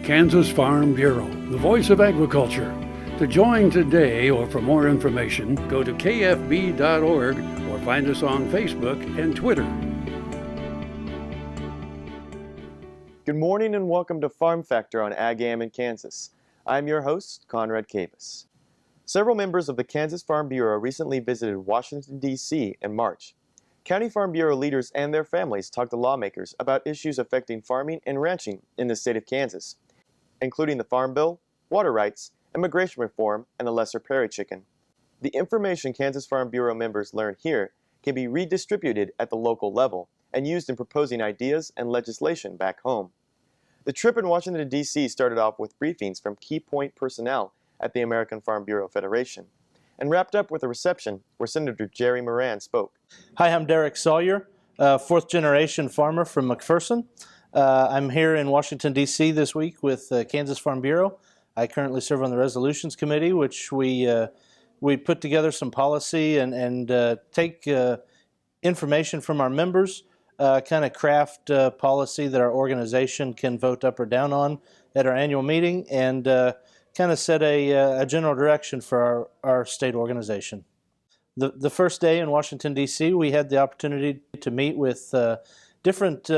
Kansas Farm Bureau, the voice of agriculture. To join today or for more information, go to kfb.org or find us on Facebook and Twitter. Good morning and welcome to Farm Factor on Ag-Am in Kansas. I'm your host, Conrad Cavus. Several members of the Kansas Farm Bureau recently visited Washington, D.C. in March. County Farm Bureau leaders and their families talked to lawmakers about issues affecting farming and ranching in the state of Kansas, including the Farm Bill, water rights, immigration reform, and the lesser prairie chicken. The information Kansas Farm Bureau members learn here can be redistributed at the local level and used in proposing ideas and legislation back home. The trip in Washington, D.C. started off with briefings from key point personnel at the American Farm Bureau Federation and wrapped up with a reception where Senator Jerry Moran spoke. Hi, I'm Derek Sawyer, fourth-generation farmer from McPherson. I'm here in Washington, D.C. this week with Kansas Farm Bureau. I currently serve on the Resolutions Committee, which we put together some policy and take information from our members, kind of craft policy that our organization can vote up or down on at our annual meeting, and kind of set a general direction for our state organization. The first day in Washington, D.C., we had the opportunity to meet with different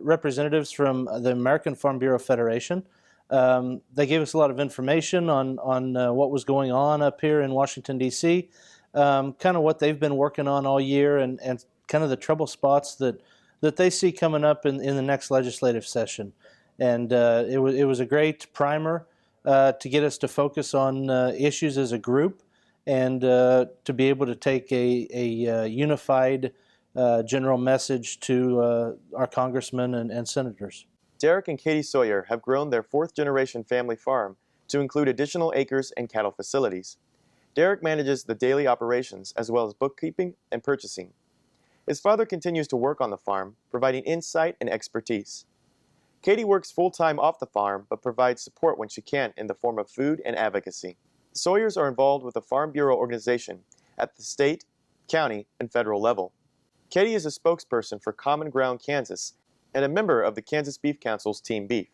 representatives from the American Farm Bureau Federation. They gave us a lot of information on what was going on up here in Washington, D.C., kind of what they've been working on all year and kind of the trouble spots that they see coming up in the next legislative session. And it was a great primer to get us to focus on issues as a group and to be able to take a unified general message to our congressmen and senators. Derek and Katie Sawyer have grown their fourth-generation family farm to include additional acres and cattle facilities. Derek manages the daily operations as well as bookkeeping and purchasing. His father continues to work on the farm, providing insight and expertise. Katie works full-time off the farm but provides support when she can in the form of food and advocacy. The Sawyers are involved with the Farm Bureau organization at the state, county, and federal level. Katie is a spokesperson for Common Ground Kansas and a member of the Kansas Beef Council's Team Beef.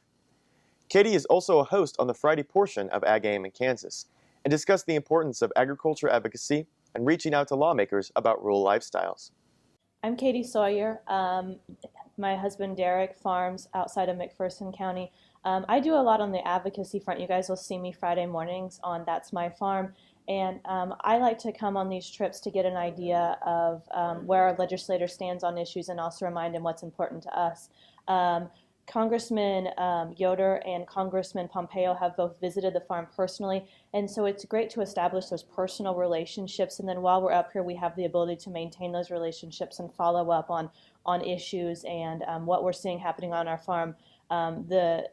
Katie is also a host on the Friday portion of Ag-Am in Kansas and discussed the importance of agriculture advocacy and reaching out to lawmakers about rural lifestyles. I'm Katie Sawyer. My husband Derek farms outside of McPherson County. I do a lot on the advocacy front. You guys will see me Friday mornings on That's My Farm. And I like to come on these trips to get an idea of where our legislator stands on issues and also remind him what's important to us. Congressman Yoder and Congressman Pompeo have both visited the farm personally, and so it's great to establish those personal relationships, and then while we're up here we have the ability to maintain those relationships and follow up on issues and what we're seeing happening on our farm. The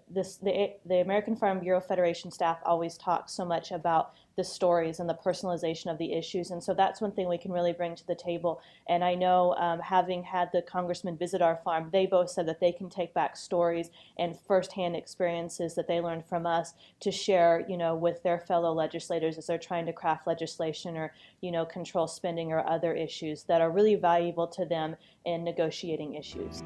American Farm Bureau Federation staff always talks so much about the stories and the personalization of the issues, and so that's one thing we can really bring to the table. And I know, having had the congressmen visit our farm, they both said that they can take back stories and firsthand experiences that they learned from us to share, with their fellow legislators as they're trying to craft legislation or, control spending or other issues that are really valuable to them in negotiating issues.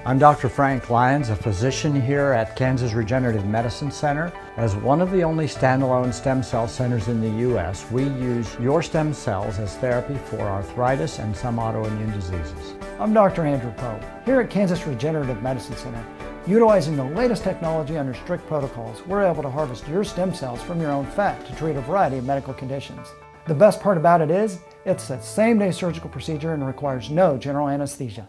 I'm Dr. Frank Lyons, a physician here at Kansas Regenerative Medicine Center. As one of the only standalone stem cell centers in the U.S., we use your stem cells as therapy for arthritis and some autoimmune diseases. I'm Dr. Andrew Pope, here at Kansas Regenerative Medicine Center. Utilizing the latest technology under strict protocols, we're able to harvest your stem cells from your own fat to treat a variety of medical conditions. The best part about it is, it's a same-day surgical procedure and requires no general anesthesia.